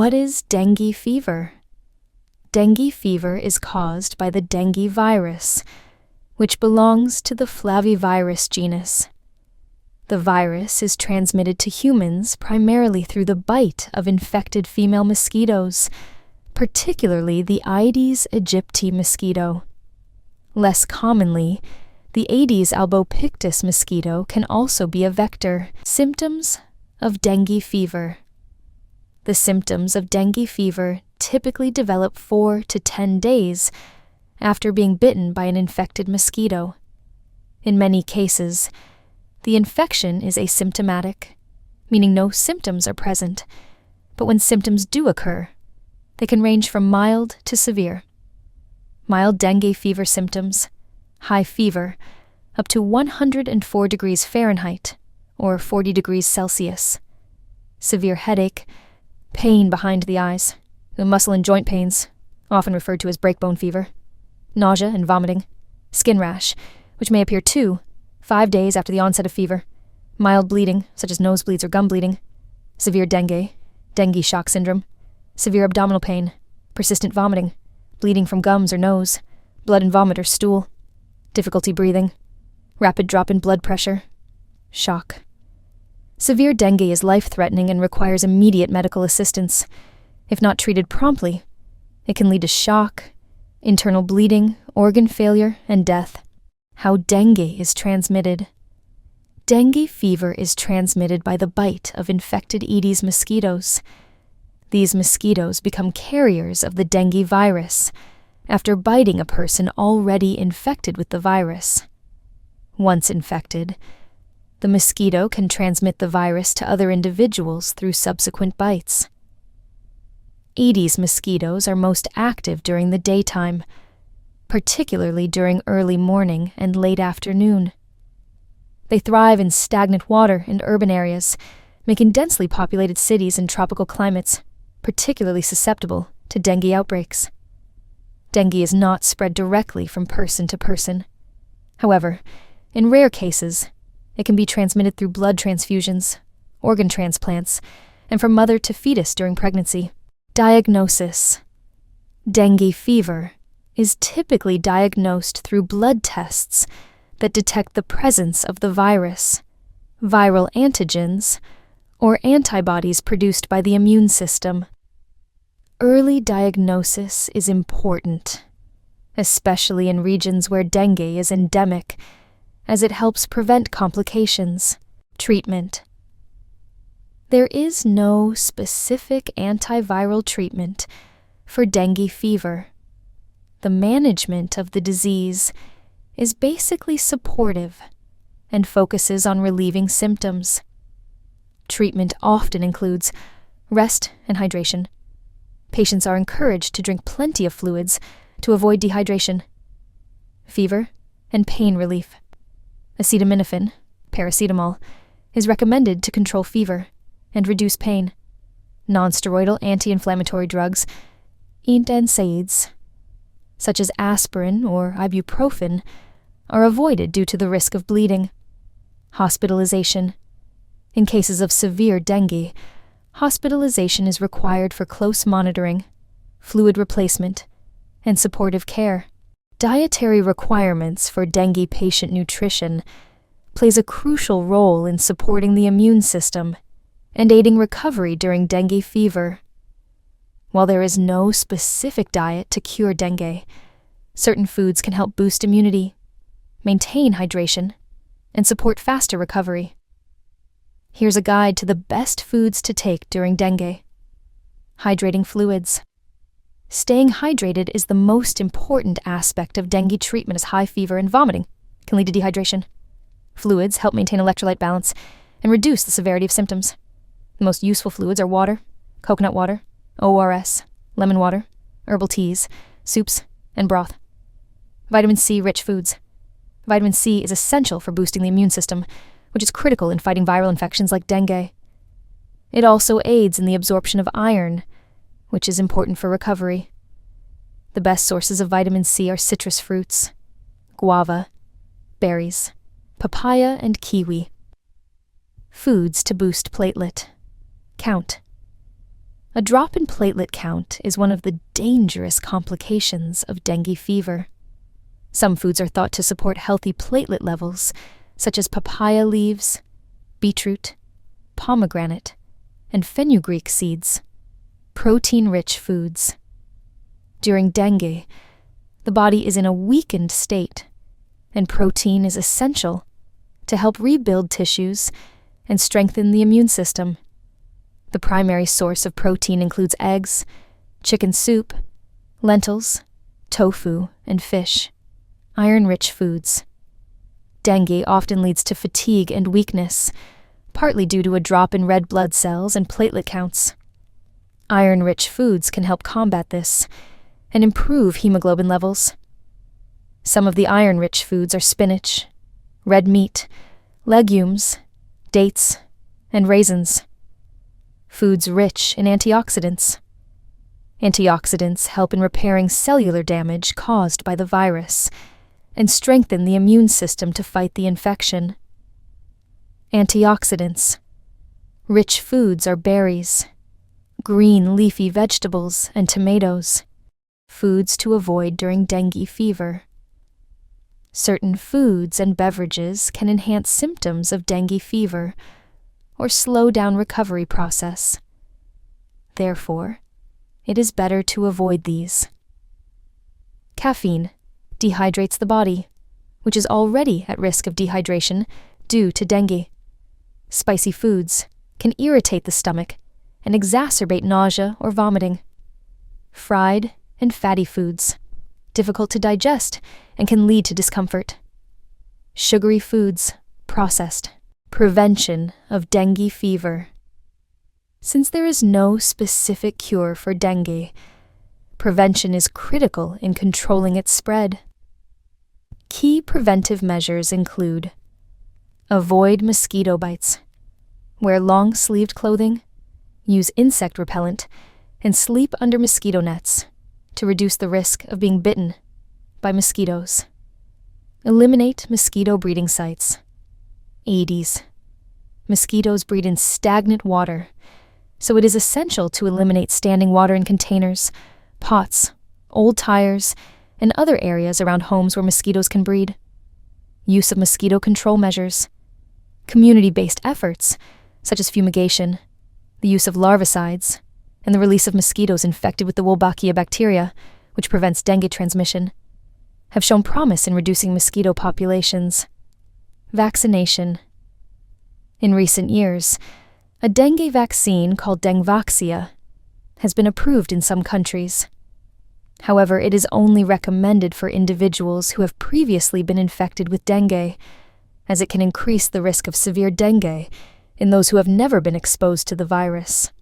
What is dengue fever? Dengue fever is caused by the dengue virus, which belongs to the flavivirus genus. The virus is transmitted to humans primarily through the bite of infected female mosquitoes, particularly the Aedes aegypti mosquito. Less commonly, the Aedes albopictus mosquito can also be a vector. Symptoms of dengue fever. The symptoms of dengue fever typically develop 4 to 10 days after being bitten by an infected mosquito. In many cases, the infection is asymptomatic, meaning no symptoms are present, but when symptoms do occur, they can range from mild to severe. Mild dengue fever symptoms: high fever, up to 104 degrees Fahrenheit, or 40 degrees Celsius. Severe headache, pain behind the eyes, muscle and joint pains, often referred to as breakbone fever, nausea and vomiting, skin rash, which may appear 2-5 days after the onset of fever, mild bleeding, such as nosebleeds or gum bleeding, severe dengue shock syndrome, severe abdominal pain, persistent vomiting, bleeding from gums or nose, blood in vomit or stool, difficulty breathing, rapid drop in blood pressure, shock. Severe dengue is life-threatening and requires immediate medical assistance. If not treated promptly, it can lead to shock, internal bleeding, organ failure, and death. How dengue is transmitted. Dengue fever is transmitted by the bite of infected Aedes mosquitoes. These mosquitoes become carriers of the dengue virus after biting a person already infected with the virus. Once infected, the mosquito can transmit the virus to other individuals through subsequent bites. Aedes mosquitoes are most active during the daytime, particularly during early morning and late afternoon. They thrive in stagnant water and urban areas, making densely populated cities and tropical climates particularly susceptible to dengue outbreaks. Dengue is not spread directly from person to person. However, in rare cases, it can be transmitted through blood transfusions, organ transplants, and from mother to fetus during pregnancy. Diagnosis. Dengue fever is typically diagnosed through blood tests that detect the presence of the virus, viral antigens, or antibodies produced by the immune system. Early diagnosis is important, especially in regions where dengue is endemic, as it helps prevent complications. Treatment. There is no specific antiviral treatment for dengue fever. The management of the disease is basically supportive and focuses on relieving symptoms. Treatment often includes rest and hydration. Patients are encouraged to drink plenty of fluids to avoid dehydration. Fever and pain relief. Acetaminophen, paracetamol, is recommended to control fever and reduce pain. Non-steroidal anti-inflammatory drugs, NSAIDs, such as aspirin or ibuprofen, are avoided due to the risk of bleeding. Hospitalization. In cases of severe dengue, hospitalization is required for close monitoring, fluid replacement, and supportive care. Dietary requirements for dengue patient nutrition plays a crucial role in supporting the immune system and aiding recovery during dengue fever. While there is no specific diet to cure dengue, certain foods can help boost immunity, maintain hydration, and support faster recovery. Here's a guide to the best foods to take during dengue. Hydrating fluids. Staying hydrated is the most important aspect of dengue treatment, as high fever and vomiting can lead to dehydration. Fluids help maintain electrolyte balance and reduce the severity of symptoms. The most useful fluids are water, coconut water, ORS, lemon water, herbal teas, soups, and broth. Vitamin C-rich foods. Vitamin C is essential for boosting the immune system, which is critical in fighting viral infections like dengue. It also aids in the absorption of iron, which is important for recovery. The best sources of vitamin C are citrus fruits, guava, berries, papaya, and kiwi. Foods to boost platelet count. A drop in platelet count is one of the dangerous complications of dengue fever. Some foods are thought to support healthy platelet levels, such as papaya leaves, beetroot, pomegranate, and fenugreek seeds, protein-rich foods. During dengue, the body is in a weakened state, and protein is essential to help rebuild tissues and strengthen the immune system. The primary source of protein includes eggs, chicken soup, lentils, tofu, and fish, iron-rich foods. Dengue often leads to fatigue and weakness, partly due to a drop in red blood cells and platelet counts. Iron-rich foods can help combat this and improve hemoglobin levels. Some of the iron-rich foods are spinach, red meat, legumes, dates, and raisins. Foods rich in antioxidants. Antioxidants help in repairing cellular damage caused by the virus and strengthen the immune system to fight the infection. Antioxidants. Rich foods are berries, green leafy vegetables, and tomatoes, foods to avoid during dengue fever. Certain foods and beverages can enhance symptoms of dengue fever or slow down recovery process. Therefore, it is better to avoid these. Caffeine dehydrates the body, which is already at risk of dehydration due to dengue. Spicy foods can irritate the stomach and exacerbate nausea or vomiting. Fried and fatty foods, difficult to digest and can lead to discomfort. Sugary foods, processed. Prevention of dengue fever. Since there is no specific cure for dengue, prevention is critical in controlling its spread. Key preventive measures include: avoid mosquito bites, wear long-sleeved clothing, use insect repellent, and sleep under mosquito nets to reduce the risk of being bitten by mosquitoes. Eliminate mosquito breeding sites. Aedes. Mosquitoes breed in stagnant water, so it is essential to eliminate standing water in containers, pots, old tires, and other areas around homes where mosquitoes can breed. Use of mosquito control measures. Community-based efforts, such as fumigation, the use of larvicides, and the release of mosquitoes infected with the Wolbachia bacteria, which prevents dengue transmission, have shown promise in reducing mosquito populations. Vaccination. In recent years, a dengue vaccine called Dengvaxia has been approved in some countries. However, it is only recommended for individuals who have previously been infected with dengue, as it can increase the risk of severe dengue in those who have never been exposed to the virus.